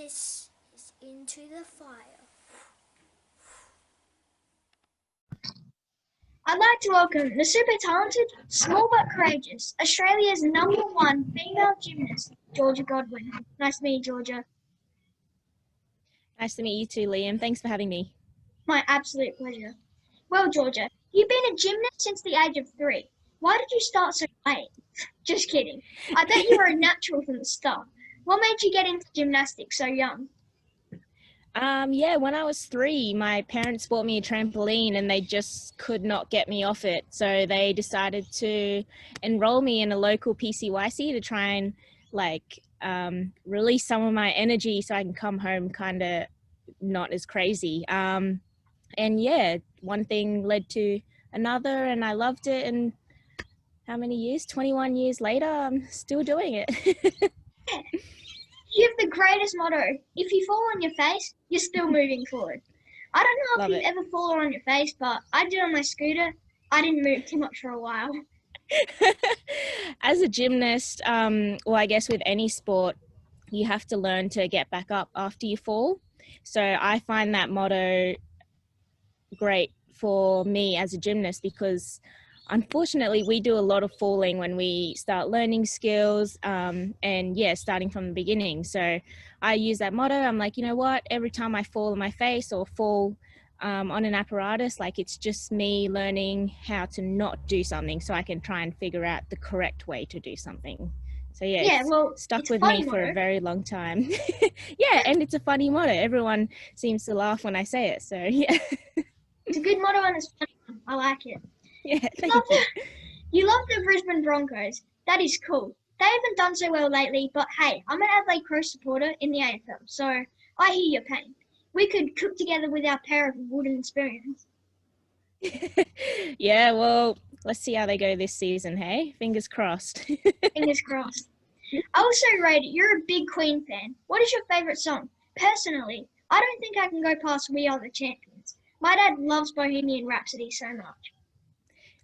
This is Into the Fire. I'd like to welcome the super talented, small but courageous, Australia's #1 female gymnast, Georgia Godwin. Nice to meet you, Georgia. Nice to meet you too, Liam. Thanks for having me. My absolute pleasure. Well, Georgia, you've been a gymnast since the age of 3. Why did you start so late? Just kidding. I bet you were a natural from the start. What made you get into gymnastics so young? When I was 3, my parents bought me a trampoline and they just could not get me off it. So they decided to enroll me in a local PCYC to try and release some of my energy so I can come home kind of not as crazy. One thing led to another and I loved it. And how many years? 21 years later, I'm still doing it. You have the greatest motto. If you fall on your face, you're still moving forward. I don't know if you've ever fallen on your face, but I did on my scooter. I didn't move too much for a while. As a gymnast, I guess with any sport, you have to learn to get back up after you fall. So I find that motto great for me as a gymnast because unfortunately, we do a lot of falling when we start learning skills starting from the beginning. So I use that motto. I'm like, you know what? Every time I fall on my face or fall on an apparatus, it's just me learning how to not do something so I can try and figure out the correct way to do something. So it's stuck with me for a very long time. Yeah, and it's a funny motto. Everyone seems to laugh when I say it. So yeah. It's a good motto and it's funny. I like it. Yeah, thank you. You love the Brisbane Broncos. That is cool. They haven't done so well lately, but hey, I'm an Adelaide Crow supporter in the AFL, so I hear your pain. We could cook together with our pair of wooden spoons. Yeah, well, let's see how they go this season, hey? Fingers crossed. Fingers crossed. I also rate it. You're a big Queen fan. What is your favourite song? Personally, I don't think I can go past We Are the Champions. My dad loves Bohemian Rhapsody so much.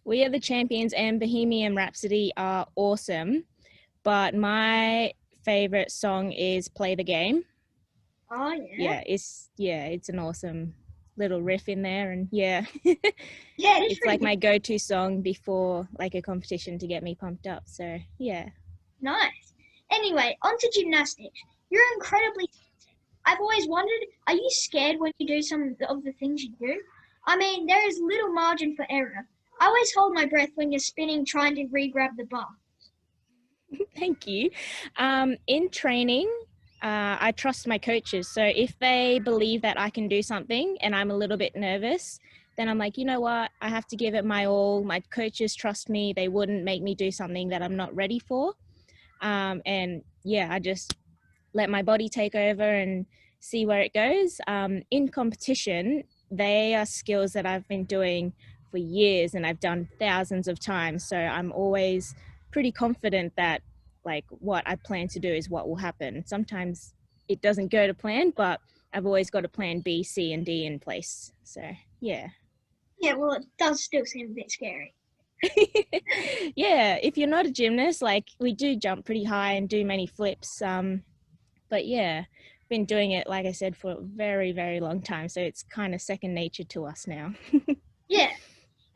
We Are the Champions and Bohemian Rhapsody are awesome, but my favorite song is Play the Game. Oh, yeah? It's an awesome little riff in there, and yeah. Yeah, it is. It's like my go-to song before a competition to get me pumped up, so yeah. Nice. Anyway, on to gymnastics. You're incredibly talented. I've always wondered, are you scared when you do some of the things you do? I mean, there is little margin for error. I always hold my breath when you're spinning trying to re-grab the bar. Thank you. In training, I trust my coaches. So if they believe that I can do something and I'm a little bit nervous, then I'm like, you know what? I have to give it my all. My coaches trust me. They wouldn't make me do something that I'm not ready for. I just let my body take over and see where it goes. In competition, they are skills that I've been doing for years and I've done thousands of times. So I'm always pretty confident that what I plan to do is what will happen. Sometimes it doesn't go to plan, but I've always got a plan B, C, and D in place. So yeah. Yeah, well, it does still seem a bit scary. Yeah, if you're not a gymnast, we do jump pretty high and do many flips. But yeah, been doing it, like I said, for a very, very long time. So it's kind of second nature to us now. Yeah.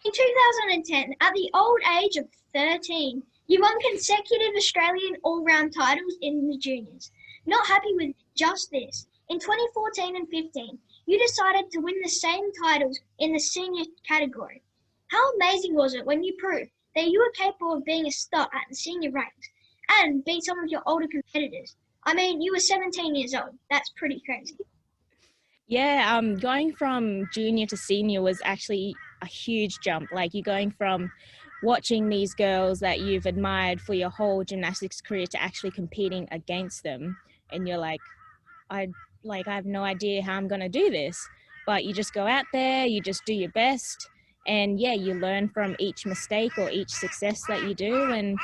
In 2010, at the old age of 13, you won consecutive Australian all-round titles in the juniors. Not happy with just this, in 2014 and 15, you decided to win the same titles in the senior category. How amazing was it when you proved that you were capable of being a star at the senior ranks and beat some of your older competitors? I mean, you were 17 years old. That's pretty crazy. Yeah, going from junior to senior was actually a huge jump. You're going from watching these girls that you've admired for your whole gymnastics career to actually competing against them. And you're like, I have no idea how I'm going to do this. But you just go out there, you just do your best. And yeah, you learn from each mistake or each success that you do. And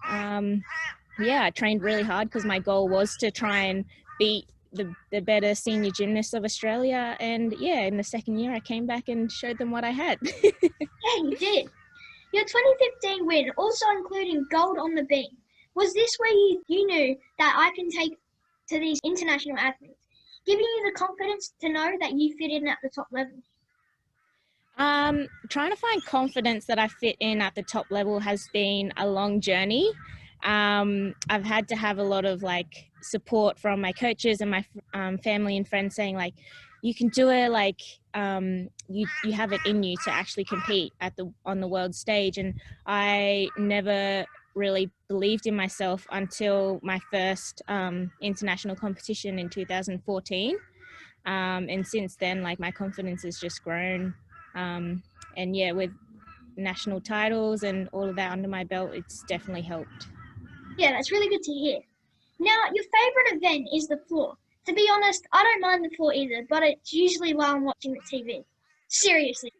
I trained really hard because my goal was to try and beat the better senior gymnasts of Australia. And yeah, in the second year, I came back and showed them what I had. Yeah, you did. Your 2015 win, also including gold on the beam. Was this where you knew that I can take to these international athletes? giving you the confidence to know that you fit in at the top level? Trying to find confidence that I fit in at the top level has been a long journey. I've had to have a lot of like support from my coaches and my family and friends saying like, you can do it, like you have it in you to actually compete on the world stage. And I never really believed in myself until my first international competition in 2014. And since then, like my confidence has just grown. And yeah, with national titles and all of that under my belt, it's definitely helped. Yeah, that's really good to hear. Now, your favourite event is the floor. To be honest, I don't mind the floor either, but it's usually while I'm watching the TV. Seriously,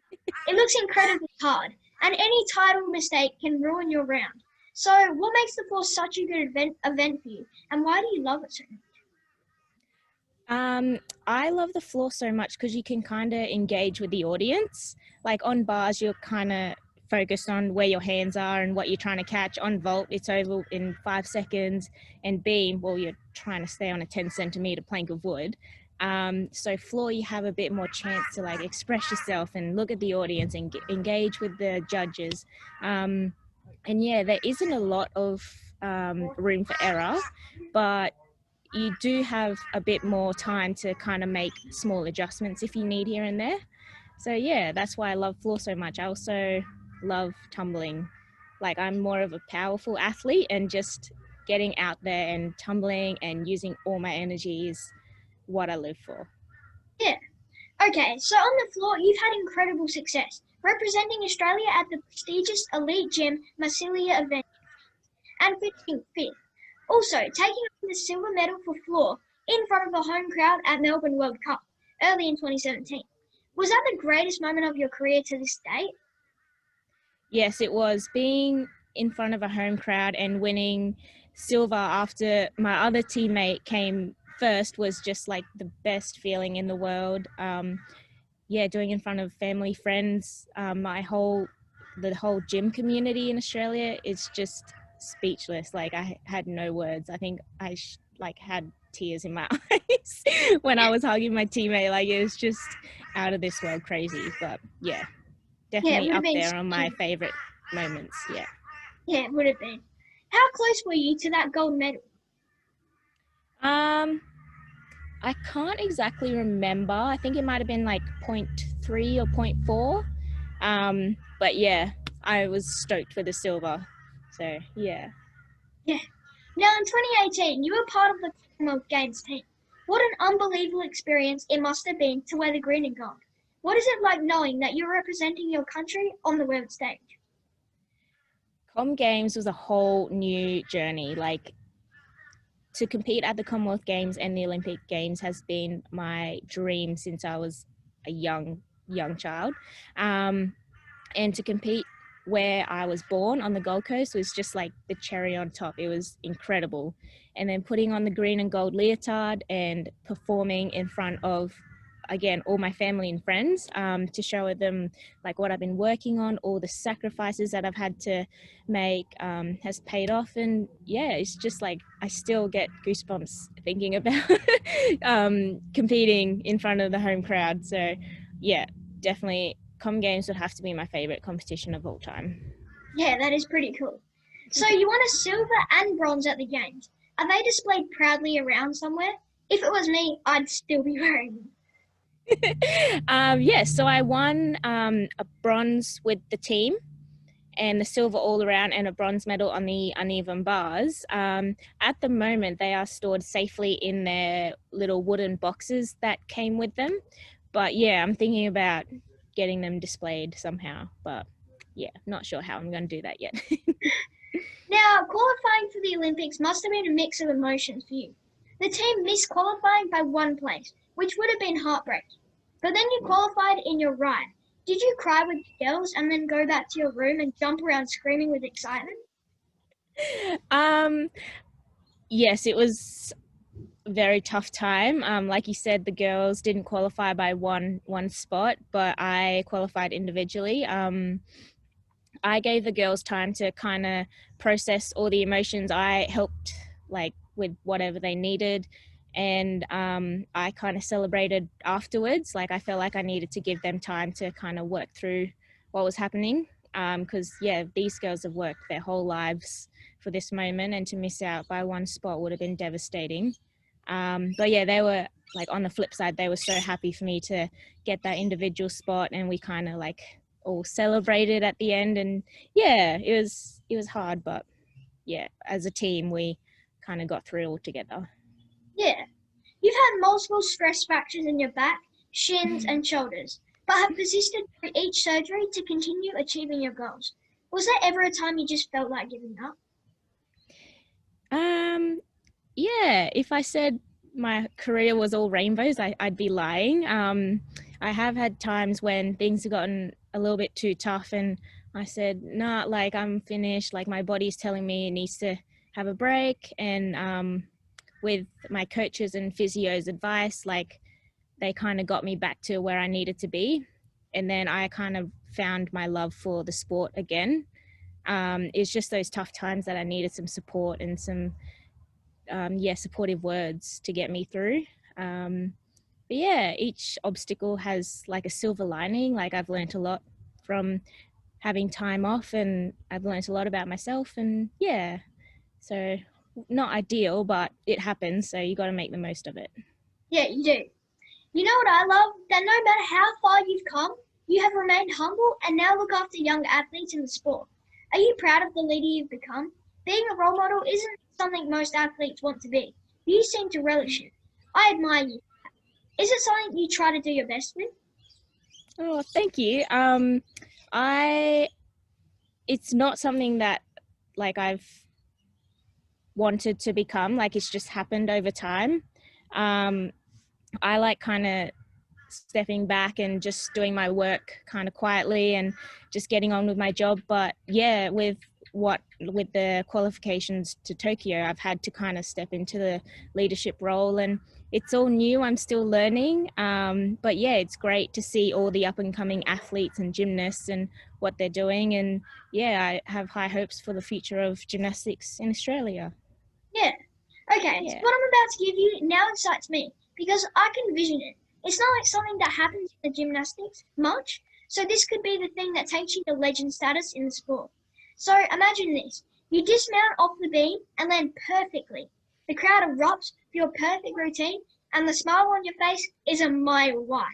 it looks incredibly hard, and any title mistake can ruin your round. So, what makes the floor such a good event for you, and why do you love it so much? I love the floor so much because you can kind of engage with the audience. Like on bars, you're kind of focused on where your hands are and what you're trying to catch. On vault, it's over in 5 seconds. And beam, well, you're trying to stay on a 10-centimeter plank of wood. So floor, you have a bit more chance to like express yourself and look at the audience and engage with the judges. And yeah, there isn't a lot of room for error, but you do have a bit more time to kind of make small adjustments if you need here and there. So yeah, that's why I love floor so much. I also love tumbling. Like I'm more of a powerful athlete, and just getting out there and tumbling and using all my energy is what I live for. Yeah. Okay, so on the floor, you've had incredible success, representing Australia at the prestigious elite gym Massilia event and finishing fifth. Also, taking home the silver medal for floor in front of a home crowd at Melbourne World Cup early in 2017. Was that the greatest moment of your career to this date? Yes, it was. Being in front of a home crowd and winning silver after my other teammate came first was just like the best feeling in the world. Yeah, doing in front of family, friends, the whole gym community in Australia is just speechless. Like I had no words. I think I had tears in my eyes when I was hugging my teammate. Like it was just out of this world crazy. But yeah, Yeah, it definitely would have up been. there on my favorite moments. Yeah. Yeah, it would have been. How close were you to that gold medal? Um, I can't exactly remember. I think it might have been like 0.3 or 0.4. But yeah, I was stoked for the silver. So yeah. Yeah. Now, in 2018, you were part of the Commonwealth Games team. What an unbelievable experience it must have been to wear the green and gold. What is it like knowing that you're representing your country on the world stage? Games was a whole new journey. Like to compete at the Commonwealth Games and the Olympic Games has been my dream since I was a young child. And to compete where I was born on the Gold Coast was just like the cherry on top. It was incredible. And then putting on the green and gold leotard and performing in front of, again, all my family and friends, to show them like what I've been working on, all the sacrifices that I've had to make, has paid off. And yeah, it's just like I still get goosebumps thinking about competing in front of the home crowd. So yeah, definitely Games would have to be my favorite competition of all time. Yeah, that is pretty cool. So you won a silver and bronze at the Games. Are they displayed proudly around somewhere? If it was me, I'd still be wearing them. Yes, so I won a bronze with the team and the silver all around and a bronze medal on the uneven bars. At the moment, they are stored safely in their little wooden boxes that came with them. But yeah, I'm thinking about getting them displayed somehow. But yeah, not sure how I'm going to do that yet. Now, qualifying for the Olympics must have been a mix of emotions for you. The team missed qualifying by one place, which would have been heartbreaking. But then you qualified in your ride. Did you cry with the girls and then go back to your room and jump around screaming with excitement? Yes, it was a very tough time. Like you said, the girls didn't qualify by one spot, but I qualified individually. I gave the girls time to kind of process all the emotions. I helped like with whatever they needed, and I kind of celebrated afterwards. Like I felt like I needed to give them time to kind of work through what was happening, because these girls have worked their whole lives for this moment, and to miss out by one spot would have been devastating. But yeah, they were like, on the flip side, they were so happy for me to get that individual spot, and we kind of like all celebrated at the end. And yeah, it was hard, but yeah, as a team we kind of got through it all together. Yeah. You've had multiple stress fractures in your back, shins, and shoulders, but have persisted through each surgery to continue achieving your goals. Was there ever a time you just felt like giving up? Yeah, if I said my career was all rainbows, I'd be lying. I have had times when things have gotten a little bit too tough, and I said, nah, like I'm finished, like my body's telling me it needs to have a break. And with my coaches and physio's advice, like they kind of got me back to where I needed to be. And then I kind of found my love for the sport again. It's just those tough times that I needed some support and some supportive words to get me through. But yeah, each obstacle has like a silver lining. Like I've learned a lot from having time off, and I've learned a lot about myself. And yeah, so not ideal, but it happens, so you got to make the most of it. Yeah, you do. You know what I love? That no matter how far you've come, you have remained humble and now look after younger athletes in the sport. Are you proud of the leader you've become? Being a role model isn't something most athletes want to be. You seem to relish it. I admire you. Is it something you try to do your best with? Oh, thank you. It's not something that like I've wanted to become, like it's just happened over time. I like kind of stepping back and just doing my work kind of quietly and just getting on with my job. But yeah, with the qualifications to Tokyo, I've had to kind of step into the leadership role, and it's all new. I'm still learning. But yeah, it's great to see all the up and coming athletes and gymnasts and what they're doing. And yeah, I have high hopes for the future of gymnastics in Australia. Yeah. Okay, so what I'm about to give you now excites me because I can vision it. It's not like something that happens in the gymnastics much, so this could be the thing that takes you to legend status in the sport. So imagine this. You dismount off the beam and land perfectly. The crowd erupts for your perfect routine, and the smile on your face is a mile wide.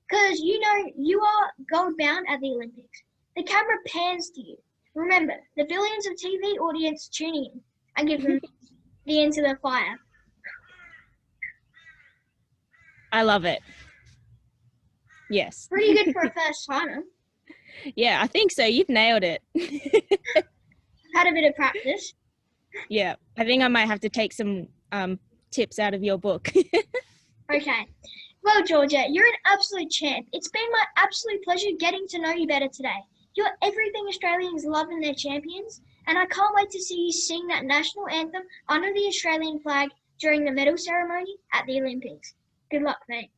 Because you know you are gold bound at the Olympics. The camera pans to you. Remember, the billions of TV audience tuning in, and give them the Into the Fire. I love it. Yes. Pretty good for a first timer. Yeah, I think so. You've nailed it. Had a bit of practice. Yeah, I think I might have to take some tips out of your book. Okay. Well, Georgia, you're an absolute champ. It's been my absolute pleasure getting to know you better today. You're everything Australians love in their champions, and I can't wait to see you sing that national anthem under the Australian flag during the medal ceremony at the Olympics. Good luck, mate.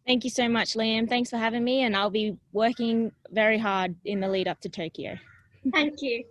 Thank you so much, Liam. Thanks for having me, and I'll be working very hard in the lead up to Tokyo. Thank you.